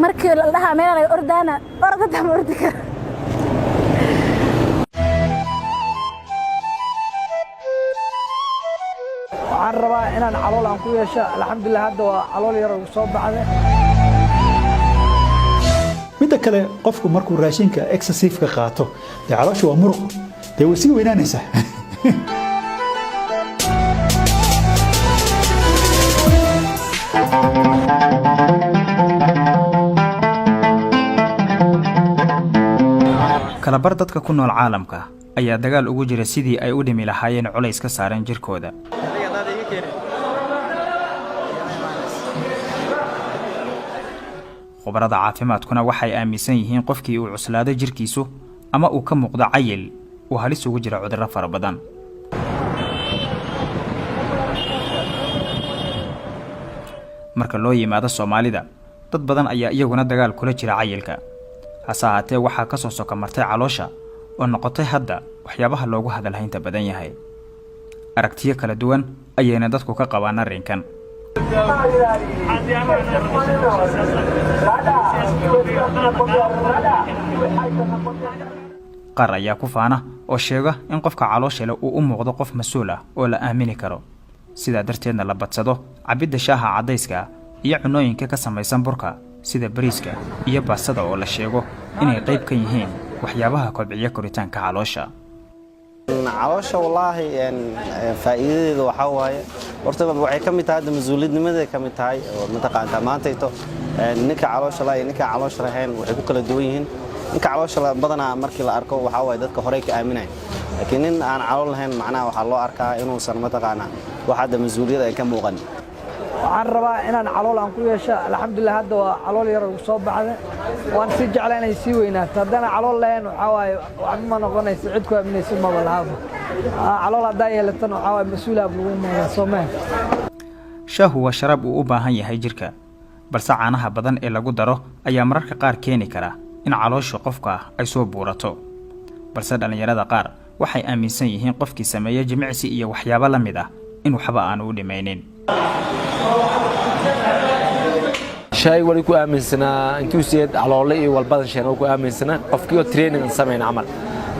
markii la dhahaa meel ay ordana orda ma ordi karo. waxaan rabaa inaan calool aan ku yeesho alxamdulilah hadda waa calool yar oo soo baxday. midda kale qofku markuu raashinka excessive ka qaato dee caloosha waa muruq dee way sii weynaanaysaa. kalabar dadka ku nool caalamka ayaa dagaal ugu jira sidii ay u dhimi lahaayeen culays ka saaran jirkooda. khubarada caafimaadkuna waxay aaminsan yihiin qofkii uu cuslaado jirkiisu ama uu ka muuqdo cayil uu halis ugu jira cudurro fara badan. marka loo yimaado Soomaalida dad badan ayaa iyaguna dagaal kula jira cayilka. hase ahaatee waxaa ka soo soka martay caloosha oo noqotay hadda waxyaabaha loogu hadalhaynta badan yahay. aragtiyo kala duwan ayayna dadku ka qabaan arrinkan. qaar ayaa ku faana oo sheega in qofka caloosha leh uu u muuqdo qof mas'uul ah oo la aamini karo, sidaa darteedna la badsado cabidda shaaha cadayska iyo cunooyinka ka samaysan burka sida bariiska iyo baastada oo la sheego inay qayb ka yihiin waxyaabaha kobciya koritaanka caloosha. caloosha wallaahi faa'iidadeedu waxa waaye horta waxay ka mid tahay mas'uuliyadnimada ka mid tahay oo mataqaantaa maantayto ninka caloosha la iyo ninka caloosha lahayn waxay ku kala duwan yihiin. ninka caloosha la badanaa markii la arko waxa waaye dadka hore ka aaminay, laakiin nin aan calool lahayn macnaha waxa loo arkaa inuusan mataqaanaa waxa mas'uuliyad ay ka muuqan. waxaan rabaa inaan calool aan ku yeesho alxamdulilah hadda waa calool yar oo soo baxday. waan si jeclaa inay sii weynaato haddana calool lahayn waxa waaye wax ma noqonayso cid ku aaminayso maba lahaaba. calool haddaa yeelatan waxa waaye mas-uulaab lagu noqdaa Soomaaliya. shaahu waa sharaab uu u baahan yahay jirka, balse caanaha badan ee lagu daro ayaa mararka qaar keeni kara in caloosha qofka ay soo buurato. balse dhalinyarada qaar waxay aaminsan yihiin qofkii sameeya jimicsi iyo waxyaabo la mid ah in waxba aan u dhimaynin. shay wali ku aaminsanaa intuu siyeed caloole iyo walbadan sheeno ku aaminsanaa qofkii oo training sameeyay amal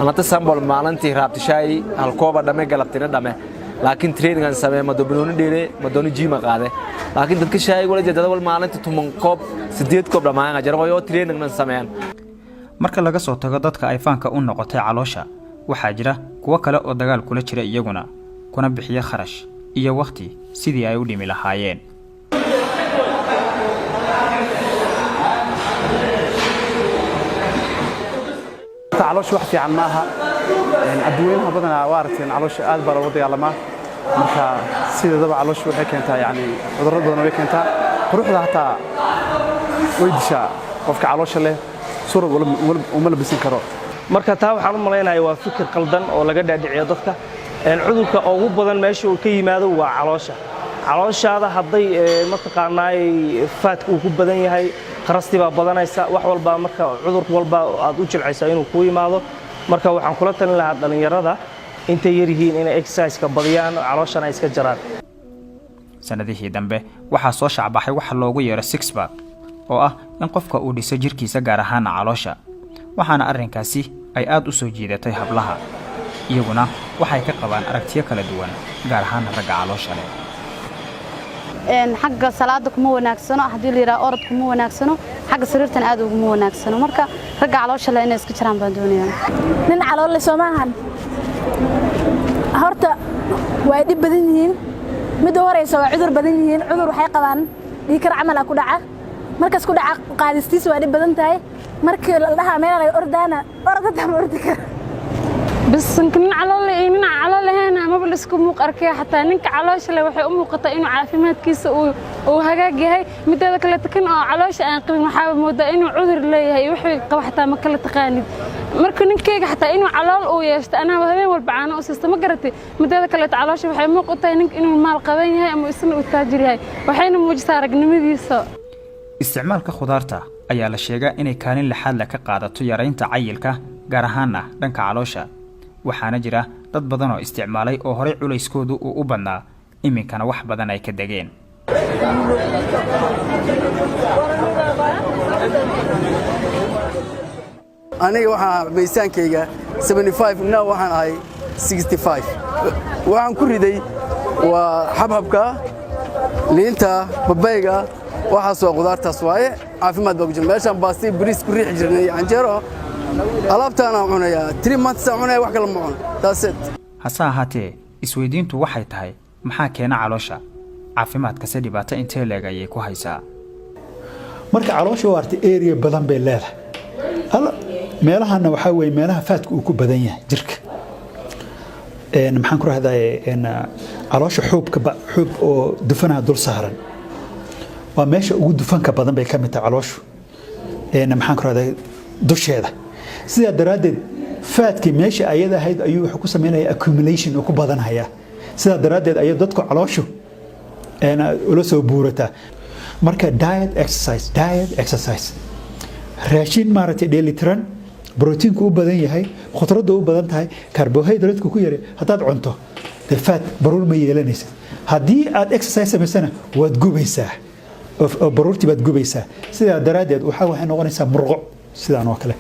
anata sambol maalintii raabti shay halkooba dhame galabtina dhame laakiin training aan sameeyay ma dobnooni dheere ma dooni jima qaade laakiin dadka shay wali jeedada wal maalintii tuman koob 8 koob dhamaan jaro oo training aan sameeyaan. marka laga soo tago dadka ay faanka u noqotay caloosha waxaa jira kuwa kale oo dagaal kula jira iyaguna kuna bixiya kharash iyo waqti sidii ay u dhimi lahaayeen. caloosha wax fiican maaha adduunyaha badanaa waa aragteen caloosha aad baa looga dagaalamaa marka sideedaba caloosha waxay keentaa yani cudurro badan way keentaa quruxda hataa way dishaa qofka caloosha leh surad uma labisan karo. marka taa waxaan u malaynayaa waa fikir qaldan oo laga dhaadhiciyo dadka. cudurka ugu badan meesha uu ka yimaado waa caloosha. calooshaada hadday mataqaanaa faadka uu ku badan yahay qarasti baa badanaysa wax walba marka cudur walba aad u jilcaysaa inuu ku yimaado. marka waxaan kula talin lahaa dhalinyarada intay yar yihiin inay exercise-ka badiyaan calooshana iska jaraan. sanadihii dambe waxaa soo shacbaxay waxa loogu yeero six pack oo ah in qofka uu dhiso jirkiisa gaar ahaan caloosha, waxaana arrinkaasi ay aad u soo jiidatay hablaha. iyaguna waxay ka qabaan aragtiyo kala duwan gaar ahaan ragga caloosha leh. xagga salaada kuma wanaagsano hadii la yiraahdo orod kuma wanaagsano xagga sariirtan aad ugu wanaagsano marka ragga caloosha leh inay iska jiraan baan doonayaa. nin calool leh Soomaalihan horta way dib badan yihiin mid horeysa waa cudur badan yihiin cudur waxay qabaan dhiikar camal ku dhaca markaas ku dhaca qaadistiisa waa dib badan tahay markii la dhahaa meel ay ordana orda ma ordi karo. بس كنا على هنا ما بلسكم مقركة حتى نك علاش لو حي أمي قطع إنه عافيمات كيس وهجاجي هاي متى ذاك اللي تكن علاش أنقل محاول مودة إنه عذر لي هاي وحي قو حتى ما كل تقاليد مركن كيك حتى إنه علال ويشت أنا وهذا والبعانة أسست ما قرتي متى ذاك اللي علاش وحي أمي قطع إنك إنه المال قبين هاي أم اسمه التاجر هاي وحين مجسار جنمي صا استعمال كخضارته أي على شيء إني كان لحال لك قاعدة تجارين تعيلك جرهانا دنك علاشة waxaana jira dad badan oo isticmaalay oo hore culayskoodu u badnaa iminkana wax badan ay ka dageen. aniga waxaan miisaankayga 75 now waxaan ahay 65 waxaan ku riday waa xabxabka liinta babayga waxaas waa qudaartaas waaye caafimaad baa ku jira meeshaan baasti bariis ku riixi jirnay canjeero alaabtaana cunayaa 3 months aan cunaya wax kale ma cuno taaseed hase ahaatee isweydiintu waxay tahay maxaa keena caloosha caafimaadka se dhibaato intee leeg ayay ku haysaa marka caloosha waa artay area badan bay leedahay meelahana waxaa weeye meelaha faadku uu ku badan yahay jirka maxaan ku rahdaa caloosha xuub oo dufanaha dul saaran waa meesha ugu dufanka badan bay ka mid tahay calooshu maxaan ku rahdaa dusheeda sidaa daraaddeed faadkii meesha ayada ahayd ayuu wuxuu ku samaynayaa accumulation oo ku badanaya sidaa daraaddeed ayay dadku calooshu ula soo buurataa marka diet exercise raashin maaragtay dheelitiran borotiinku u badan yahay khudradda u badan tahay carbohydrate ku yare haddaad cunto dee faat baruur ma yeelanaysa haddii aad exercise samaysana waad gubaysaa oo baruurtii baad gubaysaa sidaa daraaddeed waxay noqonaysaa murqo sidaan oo kale